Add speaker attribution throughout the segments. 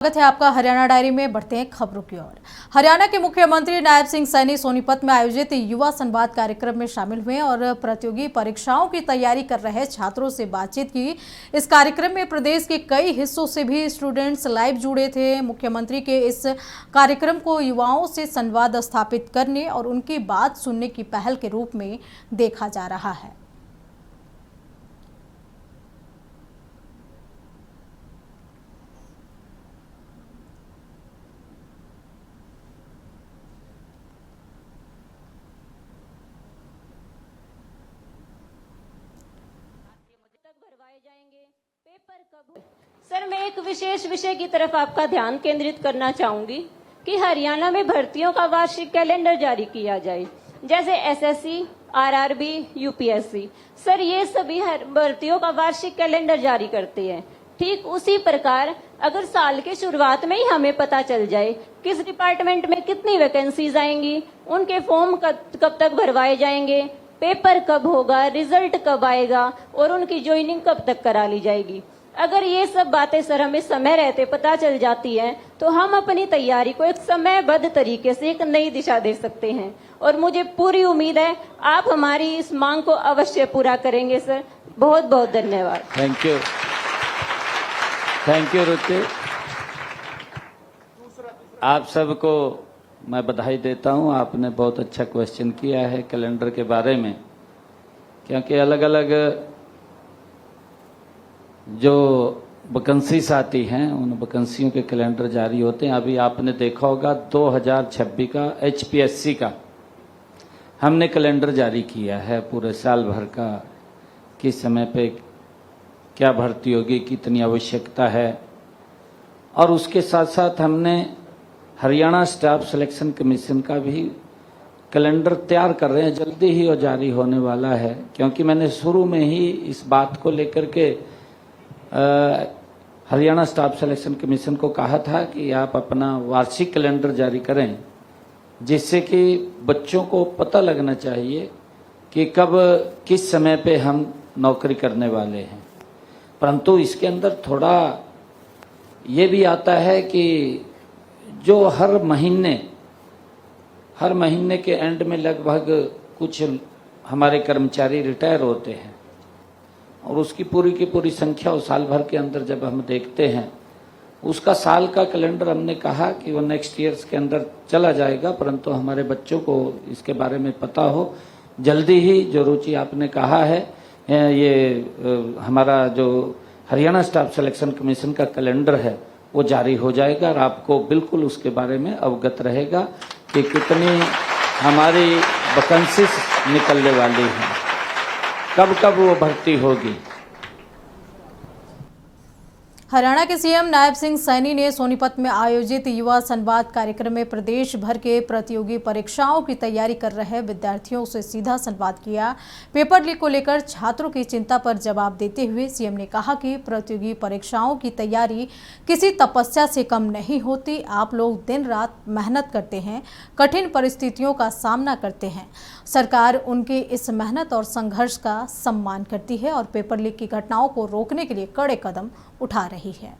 Speaker 1: स्वागत है आपका हरियाणा डायरी में। बढ़ते हैं खबरों की ओर। हरियाणा के मुख्यमंत्री नायब सिंह सैनी सोनीपत में आयोजित युवा संवाद कार्यक्रम में शामिल हुए और प्रतियोगी परीक्षाओं की तैयारी कर रहे छात्रों से बातचीत की। इस कार्यक्रम में प्रदेश के कई हिस्सों से भी स्टूडेंट्स लाइव जुड़े थे। मुख्यमंत्री के इस कार्यक्रम को युवाओं से संवाद स्थापित करने और उनकी बात सुनने की पहल के रूप में देखा जा रहा है।
Speaker 2: सर, मैं एक विशेष विषय की तरफ आपका ध्यान केंद्रित करना चाहूंगी कि हरियाणा में भर्तियों का वार्षिक कैलेंडर जारी किया जाए, जैसे एसएससी, आरआरबी, यूपीएससी। सर, ये सभी भर्तियों का वार्षिक कैलेंडर जारी करते हैं। ठीक उसी प्रकार अगर साल की शुरुआत में ही हमें पता चल जाए किस डिपार्टमेंट में कितनी वैकेंसीज आएंगी, उनके फॉर्म कब तक भरवाए जाएंगे, पेपर कब होगा, रिजल्ट कब आएगा और उनकी ज्वाइनिंग कब तक करा ली जाएगी, अगर ये सब बातें सर हमें समय रहते पता चल जाती हैं तो हम अपनी तैयारी को एक समयबद्ध तरीके से एक नई दिशा दे सकते हैं। और मुझे पूरी उम्मीद है आप हमारी इस मांग को अवश्य पूरा करेंगे। सर, बहुत बहुत धन्यवाद।
Speaker 3: थैंक यू रुचि। आप सबको मैं बधाई देता हूं। आपने बहुत अच्छा क्वेश्चन किया है कैलेंडर के बारे में, क्योंकि अलग अलग जो वैकेंसीज आती हैं उन वैकेंसियों के कैलेंडर जारी होते हैं। अभी आपने देखा होगा 2026 का एचपीएससी का हमने कैलेंडर जारी किया है पूरे साल भर का, किस समय पे क्या भर्ती होगी, कितनी आवश्यकता है। और उसके साथ साथ हमने हरियाणा स्टाफ सिलेक्शन कमीशन का भी कैलेंडर तैयार कर रहे हैं, जल्दी ही और जारी होने वाला है। क्योंकि मैंने शुरू में ही इस बात को लेकर के हरियाणा स्टाफ सिलेक्शन कमीशन को कहा था कि आप अपना वार्षिक कैलेंडर जारी करें, जिससे कि बच्चों को पता लगना चाहिए कि कब किस समय पे हम नौकरी करने वाले हैं। परंतु इसके अंदर थोड़ा ये भी आता है कि जो हर महीने के एंड में लगभग कुछ हमारे कर्मचारी रिटायर होते हैं और उसकी पूरी की पूरी संख्या उस साल भर के अंदर जब हम देखते हैं, उसका साल का कैलेंडर हमने कहा कि वो नेक्स्ट ईयर्स के अंदर चला जाएगा। परंतु हमारे बच्चों को इसके बारे में पता हो, जल्दी ही जो रुचि आपने कहा है, ये हमारा जो हरियाणा स्टाफ सिलेक्शन कमीशन का कैलेंडर है वो जारी हो जाएगा और आपको बिल्कुल उसके बारे में अवगत रहेगा कि कितनी हमारी वैकेंसीज निकलने वाली हैं, कब कब वो भर्ती होगी।
Speaker 1: हरियाणा के सीएम नायब सिंह सैनी ने सोनीपत में आयोजित युवा संवाद कार्यक्रम में प्रदेश भर के प्रतियोगी परीक्षाओं की तैयारी कर रहे विद्यार्थियों से सीधा संवाद किया। पेपर लीक को लेकर छात्रों की चिंता पर जवाब देते हुए सीएम ने कहा कि प्रतियोगी परीक्षाओं की तैयारी किसी तपस्या से कम नहीं होती। आप लोग दिन रात मेहनत करते हैं, कठिन परिस्थितियों का सामना करते हैं। सरकार उनकी इस मेहनत और संघर्ष का सम्मान करती है और पेपर लीक की घटनाओं को रोकने के लिए कड़े कदम उठा रही है।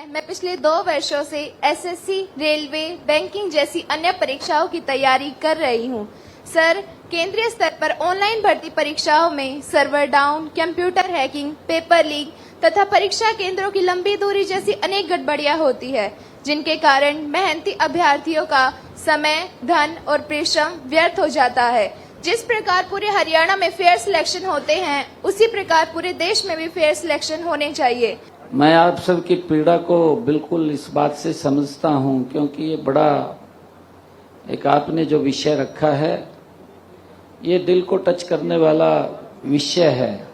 Speaker 4: मैं पिछले 2 वर्षों से एसएससी, रेलवे, बैंकिंग जैसी अन्य परीक्षाओं की तैयारी कर रही हूं। सर, केंद्रीय स्तर पर ऑनलाइन भर्ती परीक्षाओं में server down, computer hacking, paper leak तथा परीक्षा केंद्रों की लंबी दूरी जैसी अनेक गड़बड़ियां होती है, जिनके कारण मेहनती अभ्यर्थियों का समय, धन और परिश्रम व्यर्थ हो जाता है। जिस प्रकार पूरे हरियाणा में फेयर सिलेक्शन होते हैं, उसी प्रकार पूरे देश में भी फेयर सिलेक्शन होने चाहिए।
Speaker 3: मैं आप सबकी पीड़ा को बिल्कुल इस बात से समझता हूं, क्योंकि ये बड़ा एक आपने जो विषय रखा है ये दिल को टच करने वाला विषय है।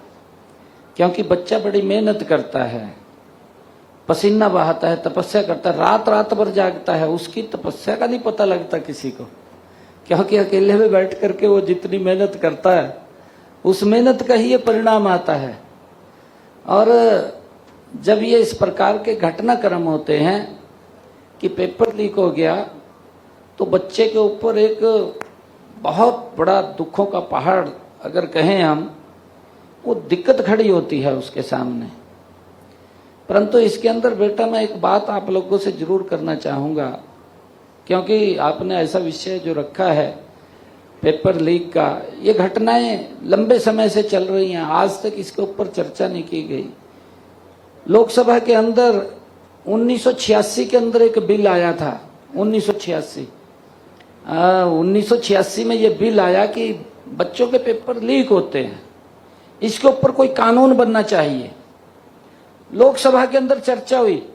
Speaker 3: क्योंकि बच्चा बड़ी मेहनत करता है, पसीना बहाता है, तपस्या करता है, रात रात भर जागता है, उसकी तपस्या का नहीं पता लगता किसी को। क्योंकि अकेले में बैठ करके वो जितनी मेहनत करता है उस मेहनत का ही ये परिणाम आता है। और जब ये इस प्रकार के घटनाक्रम होते हैं कि पेपर लीक हो गया, तो बच्चे के ऊपर एक बहुत बड़ा दुखों का पहाड़ अगर कहें हम, वो दिक्कत खड़ी होती है उसके सामने। परंतु इसके अंदर बेटा मैं एक बात आप लोगों से जरूर करना चाहूंगा, क्योंकि आपने ऐसा विषय जो रखा है पेपर लीक का, ये घटनाएं लंबे समय से चल रही हैं, आज तक इसके ऊपर चर्चा नहीं की गई। लोकसभा के अंदर 1986 के अंदर एक बिल आया था, 1986 में ये बिल आया कि बच्चों के पेपर लीक होते हैं, इसके ऊपर कोई कानून बनना चाहिए। लोकसभा के अंदर चर्चा हुई,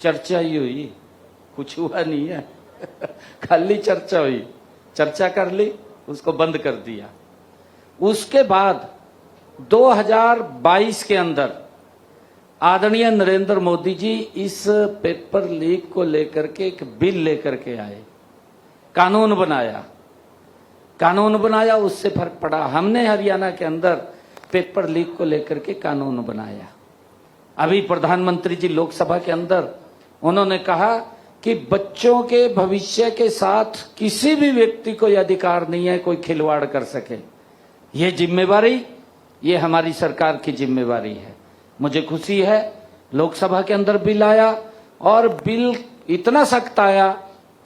Speaker 3: चर्चा ही हुई, कुछ हुआ नहीं है खाली चर्चा हुई, चर्चा कर ली, उसको बंद कर दिया। उसके बाद 2022 के अंदर आदरणीय नरेंद्र मोदी जी इस पेपर लीक को लेकर के एक बिल लेकर के आए, कानून बनाया, उससे फर्क पड़ा। हमने हरियाणा के अंदर पेपर लीक को लेकर के कानून बनाया। अभी प्रधानमंत्री जी लोकसभा के अंदर उन्होंने कहा कि बच्चों के भविष्य के साथ किसी भी व्यक्ति को यह अधिकार नहीं है कोई खिलवाड़ कर सके। ये जिम्मेवारी, ये हमारी सरकार की जिम्मेवारी है। मुझे खुशी है लोकसभा के अंदर बिल आया और बिल इतना सख्त आया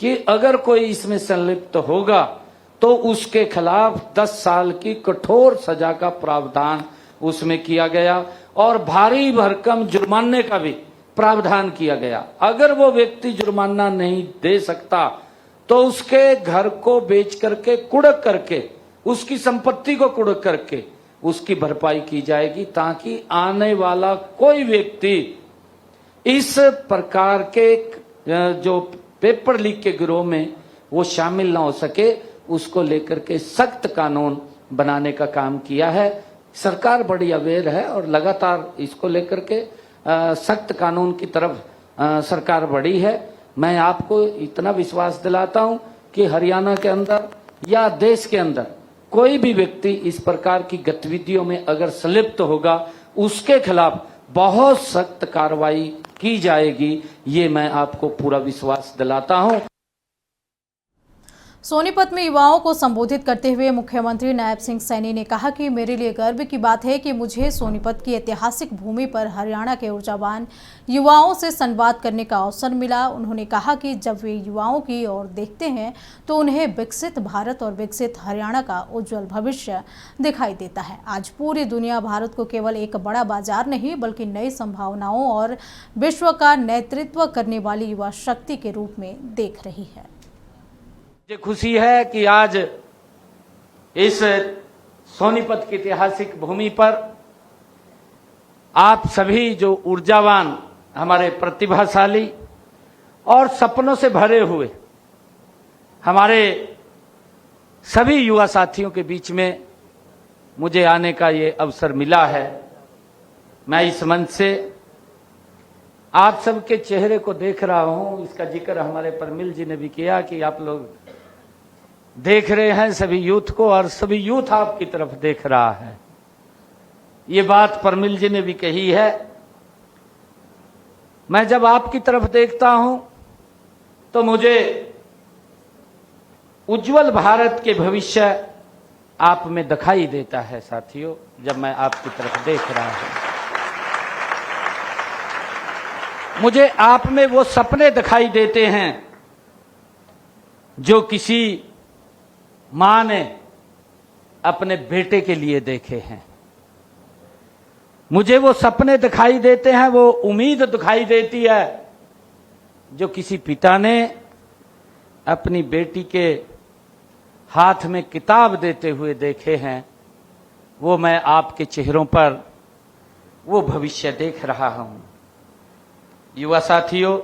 Speaker 3: कि अगर कोई इसमें संलिप्त होगा तो उसके खिलाफ 10 साल की कठोर सजा का प्रावधान उसमें किया गया और भारी भरकम जुर्माने का भी प्रावधान किया गया। अगर वो व्यक्ति जुर्माना नहीं दे सकता तो उसके घर को बेच करके, कुड़क करके, उसकी संपत्ति को कुड़क करके उसकी भरपाई की जाएगी, ताकि आने वाला कोई व्यक्ति इस प्रकार के जो पेपर लीक के गिरोह में वो शामिल ना हो सके। उसको लेकर के सख्त कानून बनाने का काम किया है। सरकार बड़ी अवेयर है और लगातार इसको लेकर के सख्त कानून की तरफ सरकार बढ़ी है। मैं आपको इतना विश्वास दिलाता हूं कि हरियाणा के अंदर या देश के अंदर कोई भी व्यक्ति इस प्रकार की गतिविधियों में अगर संलिप्त होगा उसके खिलाफ बहुत सख्त कार्रवाई की जाएगी, ये मैं आपको पूरा विश्वास दिलाता हूं।
Speaker 1: सोनीपत में युवाओं को संबोधित करते हुए मुख्यमंत्री नायब सिंह सैनी ने कहा कि मेरे लिए गर्व की बात है कि मुझे सोनीपत की ऐतिहासिक भूमि पर हरियाणा के ऊर्जावान युवाओं से संवाद करने का अवसर मिला। उन्होंने कहा कि जब वे युवाओं की ओर देखते हैं तो उन्हें विकसित भारत और विकसित हरियाणा का उज्जवल भविष्य दिखाई देता है। आज पूरी दुनिया भारत को केवल एक बड़ा बाजार नहीं बल्कि नई संभावनाओं और विश्व का नेतृत्व करने वाली युवा शक्ति के रूप में देख रही है।
Speaker 3: मुझे खुशी है कि आज इस सोनीपत की ऐतिहासिक भूमि पर आप सभी जो ऊर्जावान, हमारे प्रतिभाशाली और सपनों से भरे हुए हमारे सभी युवा साथियों के बीच में मुझे आने का ये अवसर मिला है। मैं इस मंच से आप सबके चेहरे को देख रहा हूं। इसका जिक्र हमारे परमिल जी ने भी किया कि आप लोग देख रहे हैं सभी यूथ को और सभी यूथ आपकी तरफ देख रहा है। ये बात परमिल जी ने भी कही है। मैं जब आपकी तरफ देखता हूं तो मुझे उज्जवल भारत के भविष्य आप में दिखाई देता है साथियों। जब मैं आपकी तरफ देख रहा हूं मुझे आप में वो सपने दिखाई देते हैं जो किसी मां ने अपने बेटे के लिए देखे हैं। मुझे वो सपने दिखाई देते हैं, वो उम्मीद दिखाई देती है जो किसी पिता ने अपनी बेटी के हाथ में किताब देते हुए देखे हैं। वो मैं आपके चेहरों पर वो भविष्य देख रहा हूं। युवा साथियों,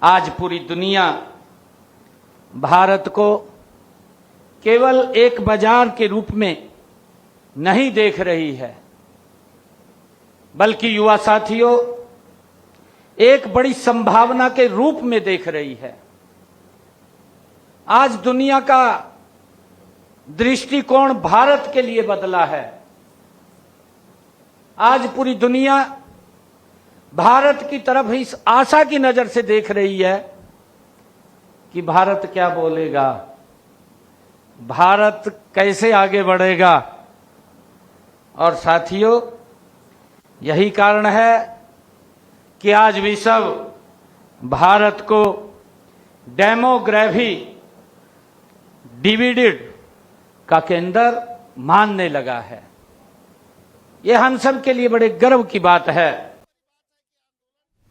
Speaker 3: आज पूरी दुनिया भारत को केवल एक बाजार के रूप में नहीं देख रही है, बल्कि युवा साथियों एक बड़ी संभावना के रूप में देख रही है। आज दुनिया का दृष्टिकोण भारत के लिए बदला है। आज पूरी दुनिया भारत की तरफ इस आशा की नजर से देख रही है कि भारत क्या बोलेगा, भारत कैसे आगे बढ़ेगा। और साथियों, यही कारण है
Speaker 5: कि आज विश्व भारत को डेमोग्राफी डिविडेड का केंद्र मानने लगा है। यह हम सब के लिए बड़े गर्व की बात है